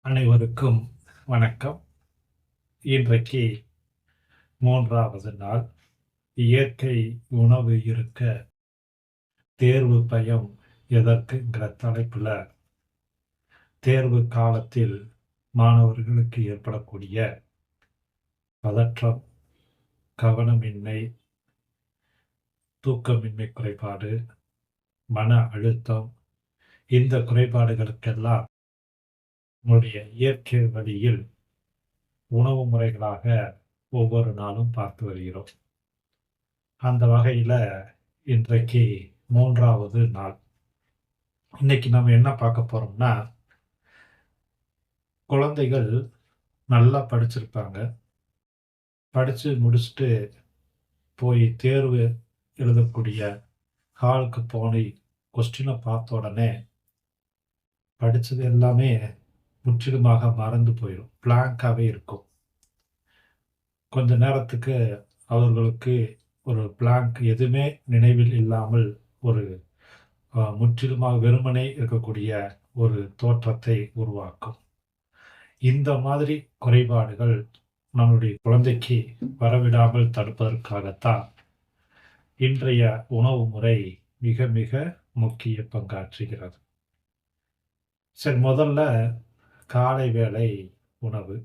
அனைவருக்கும் வணக்கம். இன்றைக்கு 3வது நாள். இயற்கை உணவு இருக்க தேர்வு பயம் எதற்குங்கிற தலைப்புல தேர்வு காலத்தில் மாணவர்களுக்கு ஏற்படக்கூடிய பதற்றம், கவனமின்மை, தூக்கமின்மை குறைபாடு, மன அழுத்தம், இந்த குறைபாடுகளுக்கெல்லாம் நம்முடைய இயற்கை வழியில் உணவு முறைகளாக ஒவ்வொரு நாளும் பார்த்து வருகிறோம். அந்த வகையில இன்றைக்கு 3வது நாள். இன்னைக்கு நம்ம என்ன பார்க்க போறோம்னா, குழந்தைகள் நல்லா படிச்சிருப்பாங்க. படிச்சு முடிச்சுட்டு போய் தேர்வு எழுதக்கூடிய ஹாலுக்கு போய் கொஸ்டின பார்த்த உடனே படிச்சது எல்லாமே முற்றிலுமாக மறந்து போயிரும். பிளாங்காவே இருக்கும். கொஞ்ச நேரத்துக்கு அவர்களுக்கு ஒரு பிளாங்க், எதுவுமே நினைவில் இல்லாமல் ஒரு முற்றிலுமாக வெறுமனே இருக்கக்கூடிய ஒரு தோற்றத்தை உருவாக்கும். இந்த மாதிரி குறைபாடுகள் நம்முடைய குழந்தைக்கு வரவிடாமல் தடுப்பதற்காகத்தான் இன்றைய உணவு முறை மிக மிக முக்கிய பங்காற்றுகிறது. சரி, முதல்ல காலை வேளை உணவு.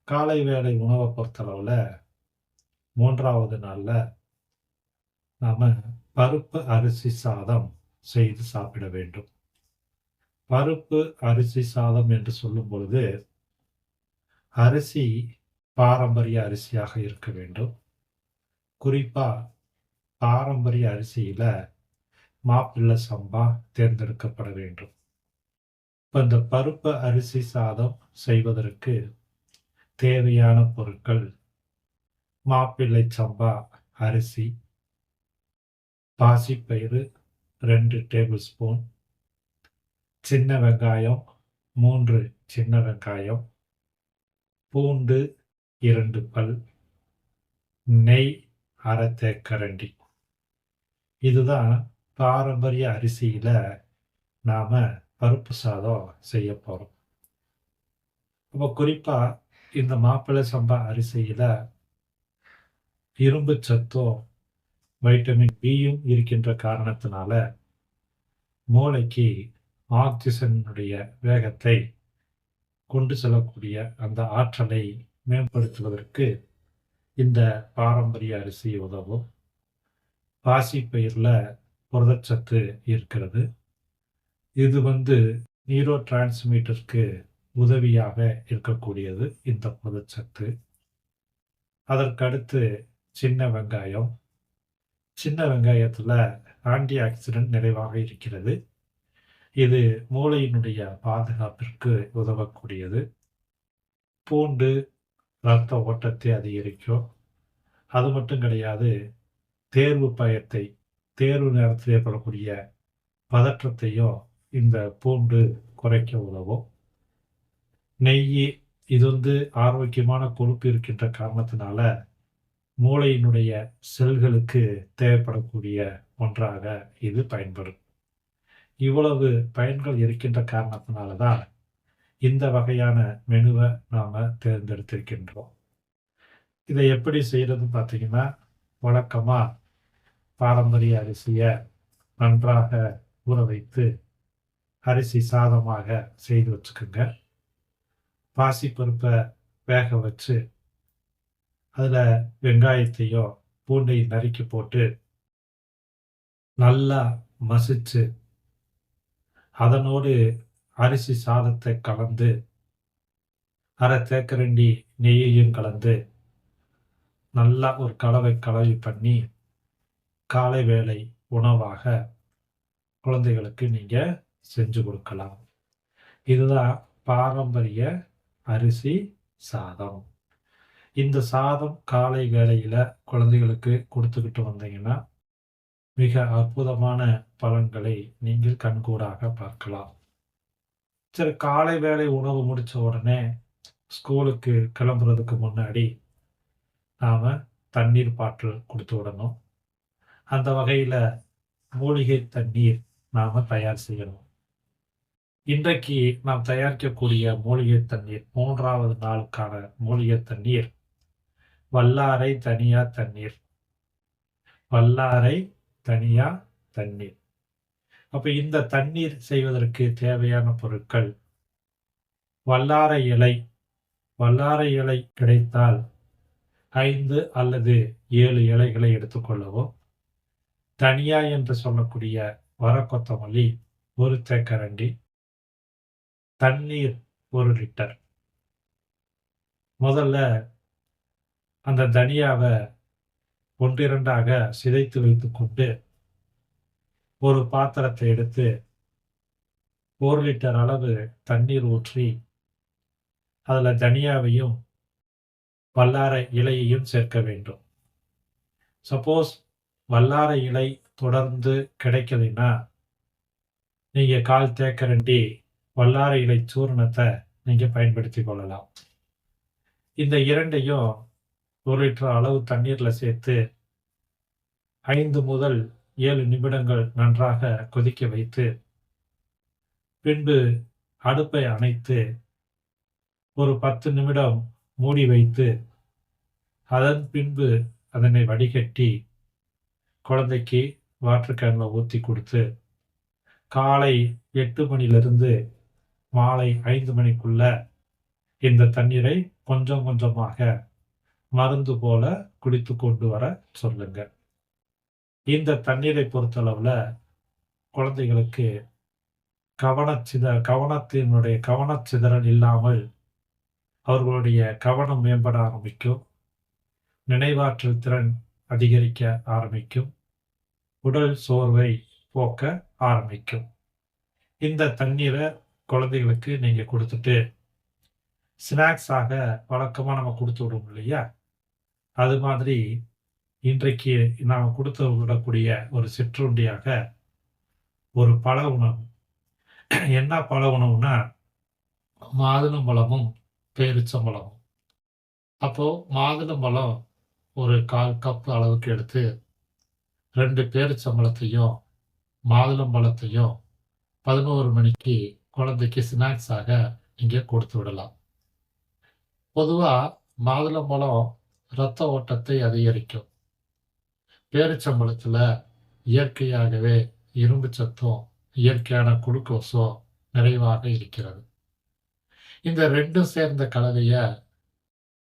காலை வேளை உணவை பொறுத்தளவுல 3வது நாள்ல நாம பருப்பு அரிசி சாதம் செய்து சாப்பிட வேண்டும். பருப்பு அரிசி சாதம் என்று சொல்லும் பொழுது, அரிசி பாரம்பரிய அரிசியாக இருக்க வேண்டும். குறிப்பா பாரம்பரிய அரிசியில மாப்பிள்ளை சம்பா தேர்ந்தெடுக்கப்பட வேண்டும். இப்ப இந்த பருப்பு அரிசி சாதம் செய்வதற்கு தேவையான பொருட்கள்: மாப்பிள்ளை சம்பா அரிசி, பாசிப்பயிறு 2 டேபிள் ஸ்பூன், சின்ன வெங்காயம் 3 சின்ன வெங்காயம், பூண்டு 2 பல், நெய் 1/2 தேக்கரண்டி. இதுதான் பாரம்பரிய அரிசியில நாம பருப்பு சாதம் செய்ய போறோம். அப்ப குறிப்பா இந்த மாப்பிள்ளை சம்பா அரிசியில இரும்பு சத்தும் வைட்டமின் பியும் இருக்கின்ற காரணத்தினால மூளைக்கு ஆக்சிஜனுடைய வேகத்தை கொண்டு செல்லக்கூடிய அந்த ஆற்றலை மேம்படுத்துவதற்கு இந்த பாரம்பரிய அரிசி உதவும். பாசிப்பயிர்ல புரதச்சத்து இருக்கிறது. இது நியூரோ டிரான்ஸ்மிட்டருக்கு உதவியாக இருக்கக்கூடியது இந்த புரதச்சத்து. அதற்கடுத்து சின்ன வெங்காயம். சின்ன வெங்காயத்துல ஆன்டி ஆக்சிடென்ட் நிறைவாக இருக்கிறது. இது மூளையினுடைய பாதுகாப்பிற்கு உதவக்கூடியது. பூண்டு இரத்த ஓட்டத்தை அதிகரிக்கும். அது மட்டும் கிடையாது, தேர்வு பயத்தை, தேர்வு நேரத்தில் ஏற்படக்கூடிய பதற்றத்தையும் இந்த பூண்டு குறைக்க உதவும். நெய், இது ஆரோக்கியமான கொழுப்பு இருக்கின்ற காரணத்தினால மூளையினுடைய செல்களுக்கு தேவைப்படக்கூடிய ஒன்றாக இது பயன்படும். இவ்வளவு பயன்கள் இருக்கின்ற காரணத்தினால தான் இந்த வகையான மெனுவை நாம தேர்ந்தெடுத்திருக்கின்றோம். இதை எப்படி செய்யறதுன்னு பார்த்தீங்கன்னா, வழக்கமா பாரம்பரிய அரிசியை நன்றாக ஊற வைத்து அரிசி சாதமாக செய்து வச்சுக்கோங்க. பாசிப்பருப்பை வேக வச்சு அதில் வெங்காயத்தையும் பூண்டையும் நறுக்கி போட்டு நல்லா மசிச்சு அதனோடு அரிசி சாதத்தை கலந்து 1/2 தேக்கரண்டி நெய்யையும் கலந்து நல்லா ஒரு கலவை பண்ணி காலை வேளை உணவாக குழந்தைகளுக்கு நீங்க செஞ்சு கொடுக்கலாம். இதுதான் பாரம்பரிய அரிசி சாதம். இந்த சாதம் காலை வேளையில குழந்தைகளுக்கு கொடுத்துக்கிட்டு வந்தீங்கன்னா மிக அற்புதமான பலன்களை நீங்கள் கண்கூடாக பார்க்கலாம். சரி, காலை வேளை உணவு முடிச்ச உடனே ஸ்கூலுக்கு கிளம்புறதுக்கு முன்னாடி நாம தண்ணீர் பாட்டில் கொடுத்து விடணும். அந்த வகையில மூலிகை தண்ணீர் நாம தயார் செய்யணும். இன்றைக்கு நாம் தயாரிக்கக்கூடிய மூலிகை தண்ணீர் 3வது நாளுக்கான மூலிகை தண்ணீர் வல்லாரை தனியா தண்ணீர். வல்லாரை தனியா தண்ணீர். அப்ப இந்த தண்ணீர் செய்வதற்கு தேவையான பொருட்கள் வல்லாரை இலை. வல்லாரை இலை கிடைத்தால் 5 அல்லது 7 இலைகளை எடுத்துக்கொள்ளவும். தனியா என்று சொல்லக்கூடிய வரக்கொத்தமல்லி 1 தேக்கரண்டி. தண்ணீர் 1 லிட்டர். முதல்ல அந்த தனியாவை 1, 2ஆக சிதைத்து வைத்துக்கொண்டு ஒரு பாத்திரத்தை எடுத்து 1 லிட்டர் அளவு தண்ணீர் ஊற்றி அதுல தனியாவையும் வல்லாரை இலையையும் சேர்க்க வேண்டும். சப்போஸ் வல்லாரை இலை தொடர்ந்து கிடைக்கலைன்னா நீங்க 1/4 தேக்கரண்டி வல்லாரை இலை சூர்ணத்தை நீங்க பயன்படுத்திக் கொள்ளலாம். இந்த இரண்டையும் 1 லிட்டர் அளவு தண்ணீர்ல சேர்த்து 5 முதல் 7 நிமிடங்கள் நன்றாக கொதிக்க வைத்து பின்பு அடுப்பை அணைத்து ஒரு 10 நிமிடம் மூடி வைத்து அதன் பின்பு அதனை வடிகட்டி குழந்தைக்கு வாட்டர் கேன்ல ஊற்றி கொடுத்து காலை 8 மணிலிருந்து மாலை 5 மணிக்குள்ள இந்த தண்ணீரை கொஞ்சம் கொஞ்சமாக மருந்து போல குடித்து கொண்டு வர சொல்லுங்க. இந்த தண்ணீரை பொறுத்தளவுல குழந்தைகளுக்கு கவனச்சிதறல் இல்லாமல் அவர்களுடைய கவனம் மேம்பட ஆரம்பிக்கும். நினைவாற்றல் திறன் அதிகரிக்க ஆரம்பிக்கும். உடல் சோர்வை போக்க ஆரம்பிக்கும். இந்த தண்ணீரை குழந்தைகளுக்கு நீங்க கொடுத்துட்டு ஸ்நாக்ஸாக வழக்கமாக நம்ம கொடுத்து விடுவோம் இல்லையா, அது மாதிரி இன்றைக்கு நாம் கொடுத்து விடக்கூடிய ஒரு சிற்றுண்டியாக ஒரு பழ உணவு. என்ன பழ உணவுனா மாதுளம்பழமும் பேரிச்சம்பழமும். அப்போ மாதுளம்பழம் ஒரு 1/4 கப் அளவுக்கு எடுத்து 2 பேரிச்சம்பழத்தையும் மாதுளம்பழத்தையும் 11 மணிக்கு குழந்தைக்கு ஸ்நாக்ஸாக நீங்க கொடுத்து விடலாம். பொதுவா மாதுளம்பழம் இரத்த ஓட்டத்தை அதிகரிக்கும். பேரிச்சம்பழத்துல இயற்கையாகவே இரும்பு சத்தும் இயற்கையான குளுக்கோஸும் நிறைவாக இருக்கிறது. இந்த 2ம் சேர்ந்த கலவைய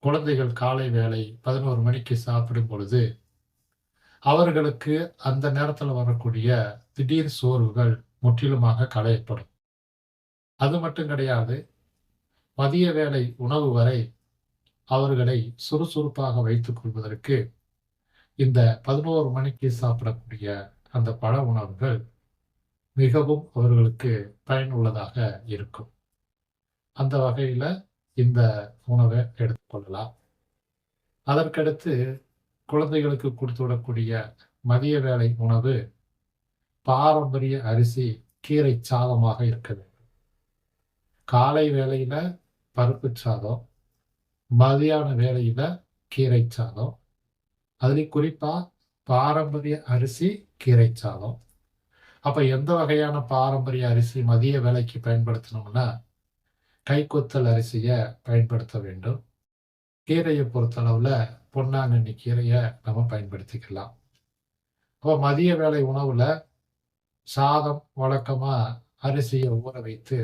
குழந்தைகள் காலை வேளை 11 மணிக்கு சாப்பிடும் பொழுது அவர்களுக்கு அந்த நேரத்தில் வரக்கூடிய திடீர் சோர்வுகள் முற்றிலுமாக களையப்படும். அது மட்டும் கிடையாது, மதிய வேளை உணவு வரை அவர்களை சுறுசுறுப்பாக வைத்துக் கொள்வதற்கு இந்த 11 மணிக்கு சாப்பிடக்கூடிய அந்த பழ உணவுகள் மிகவும் அவர்களுக்கு பயனுள்ளதாக இருக்கும். அந்த வகையில இந்த உணவை எடுத்துக்கொள்ளலாம். அதற்கடுத்து குழந்தைகளுக்கு கொடுத்து விடக்கூடிய மதிய வேளை உணவு பாரம்பரிய அரிசி கீரை சாதமாக இருக்க வேண்டும். காலை வேளையில பருப்பு சாதம், மதியான வேளையில கீரை சாதம், அதுலேயும் குறிப்பா பாரம்பரிய அரிசி கீரை சாதம். அப்ப எந்த வகையான பாரம்பரிய அரிசி மதிய வேளைக்கு பயன்படுத்தணும்னா கைக்குத்தல் அரிசியை பயன்படுத்த வேண்டும். கீரையை பொறுத்தளவுல பொன்னாங்கண்ணி கீரையை நம்ம பயன்படுத்திக்கலாம். அப்போ மதிய வேளை உணவுல சாதம் வழக்கமா அரிசியை ஊற வைத்து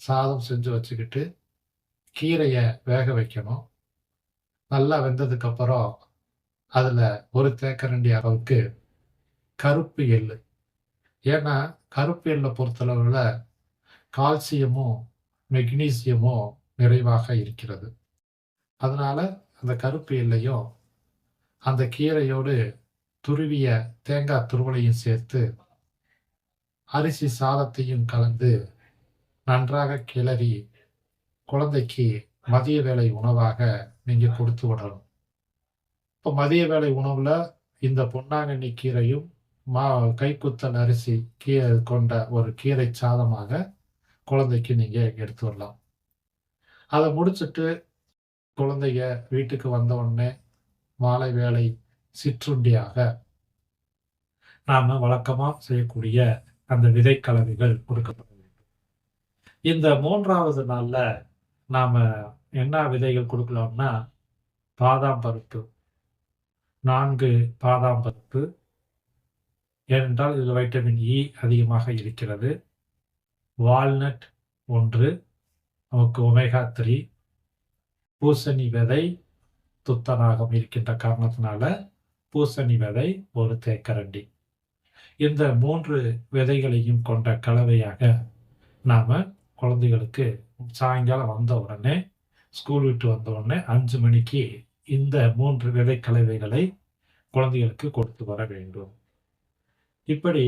சாதம் செஞ்சு வச்சுக்கிட்டு கீரையை வேக வைக்கணும். நல்லா வெந்ததுக்கு அப்புறம் அதுல 1 தேக்கரண்டி அளவுக்கு கருப்பு எள்ளு. ஏன்னா கருப்பு எள்ளை பொறுத்தளவுல கால்சியமும் மெக்னீசியமும் நிறைவாக இருக்கிறது. அதனால அந்த கருப்பு எள்ளையும் அந்த கீரையோடு துருவிய தேங்காய் துருவலையும் சேர்த்து அரிசி சாதத்தையும் கலந்து நன்றாக கிளறி குழந்தைக்கு மதிய வேளை உணவாக நீங்க கொடுத்து விடணும். இப்போ மதிய வேளை உணவுல இந்த பொன்னாங்கண்ணி கீரையும் கைக்குத்தல் அரிசி கொண்ட ஒரு கீரை சாதமாக குழந்தைக்கு நீங்க எடுத்து வரலாம். அதை முடிச்சுட்டு குழந்தைங்க வீட்டுக்கு வந்த உடனே மாலை வேளை சிற்றுண்டியாக நாம வழக்கமா செய்யக்கூடிய அந்த விதை கலவைகள் கொடுக்கப்பட வேண்டும். இந்த 3வது நாள்ல நாம என்ன விதைகள் குடுக்கலாம்னா, பாதாம் பருப்பு 4 பாதாம் பருப்பு. ஏனென்றால் இதில் வைட்டமின் இ அதிகமாக இருக்கிறது. வால்நட் 1, நமக்கு ஒமேகா 3. பூசணி விதை துத்தநாகம் இருக்கின்ற காரணத்தினால பூசணி விதை 1 தேக்கரண்டி. இந்த 3 விதைகளையும் கொண்ட கலவையாக நாம குழந்தைகளுக்கு சாயங்காலம் வந்த உடனே, ஸ்கூல் விட்டு வந்த உடனே 5 மணிக்கு இந்த 3 விதை கலவைகளை குழந்தைகளுக்கு கொடுத்து வர வேண்டும். இப்படி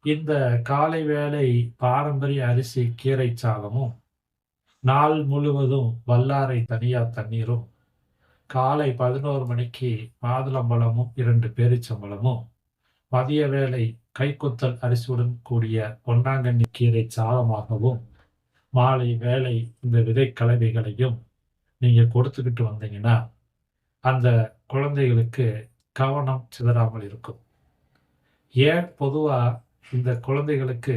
இந்த காலை வேளை பாரம்பரிய அரிசி கீரை சாதமும், நாள் முழுவதும் வல்லாரை தனியா தண்ணீரும், காலை 11 மணிக்கு மாதுளம்பழமும் 2 பேரிச்சம்பழமும், மதிய வேளை கைக்குத்தல் அரிசியுடன் கூடிய பொன்னாங்கண்ணி கீரை சாதமாகவும், மாலை வேளை இந்த விதை கலவைகளையும் நீங்க கொடுத்துக்கிட்டு வந்தீங்கன்னா, அந்த குழந்தைகளுக்கு கவனம் சிதறாமல் இருக்கும். ஏன் பொதுவா இந்த குழந்தைகளுக்கு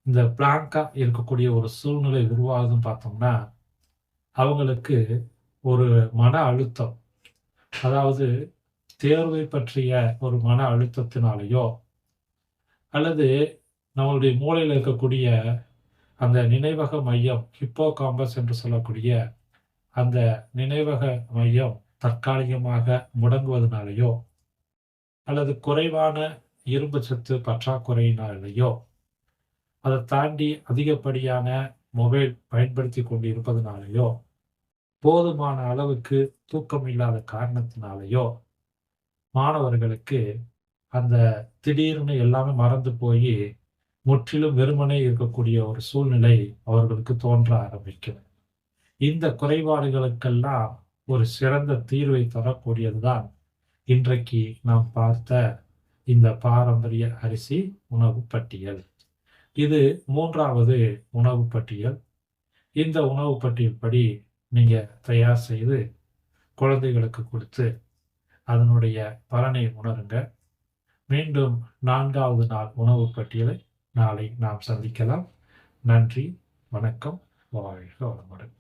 இந்த பிளாங்கா இருக்கக்கூடிய ஒரு சூழ்நிலை உருவாகுதுன்னு பார்த்தோம்னா, அவங்களுக்கு ஒரு மன அழுத்தம், அதாவது தேர்வை பற்றிய ஒரு மன அழுத்தத்தினாலேயோ, அல்லது நம்மளுடைய மூளையில இருக்கக்கூடிய அந்த நினைவக மையம் ஹிப்போகாம்பஸ் என்று சொல்லக்கூடிய அந்த நினைவக மையம் தற்காலிகமாக முடங்குவதனாலேயோ, அல்லது குறைவான இரும்பு சத்து பற்றாக்குறையினாலேயோ, அதை தாண்டி அதிகப்படியான மொபைல் பயன்படுத்தி கொண்டு இருப்பதனாலேயோ, போதுமான அளவுக்கு தூக்கம் இல்லாத காரணத்தினாலேயோ, மாணவர்களுக்கு அந்த திடீர்னு எல்லாமே மறந்து போய் முற்றிலும் வெறுமனே இருக்கக்கூடிய ஒரு சூழ்நிலை அவர்களுக்கு தோன்ற ஆரம்பிக்கும். இந்த குறைபாடுகளுக்கெல்லாம் ஒரு சிறந்த தீர்வை தரக்கூடியதுதான் இன்றைக்கு நாம் பார்த்த இந்த பாரம்பரிய அரிசி உணவு பட்டியல். இது 3வது உணவு பட்டியல். இந்த உணவு பட்டியல் படி நீங்க தயார் செய்து குழந்தைகளுக்கு கொடுத்து அதனுடைய பலனை உணருங்க. மீண்டும் 4வது நாள் உணவு பட்டியலை நாளை நாம் சந்திக்கலாம். நன்றி, வணக்கம், வாழ்க வளமுடன்.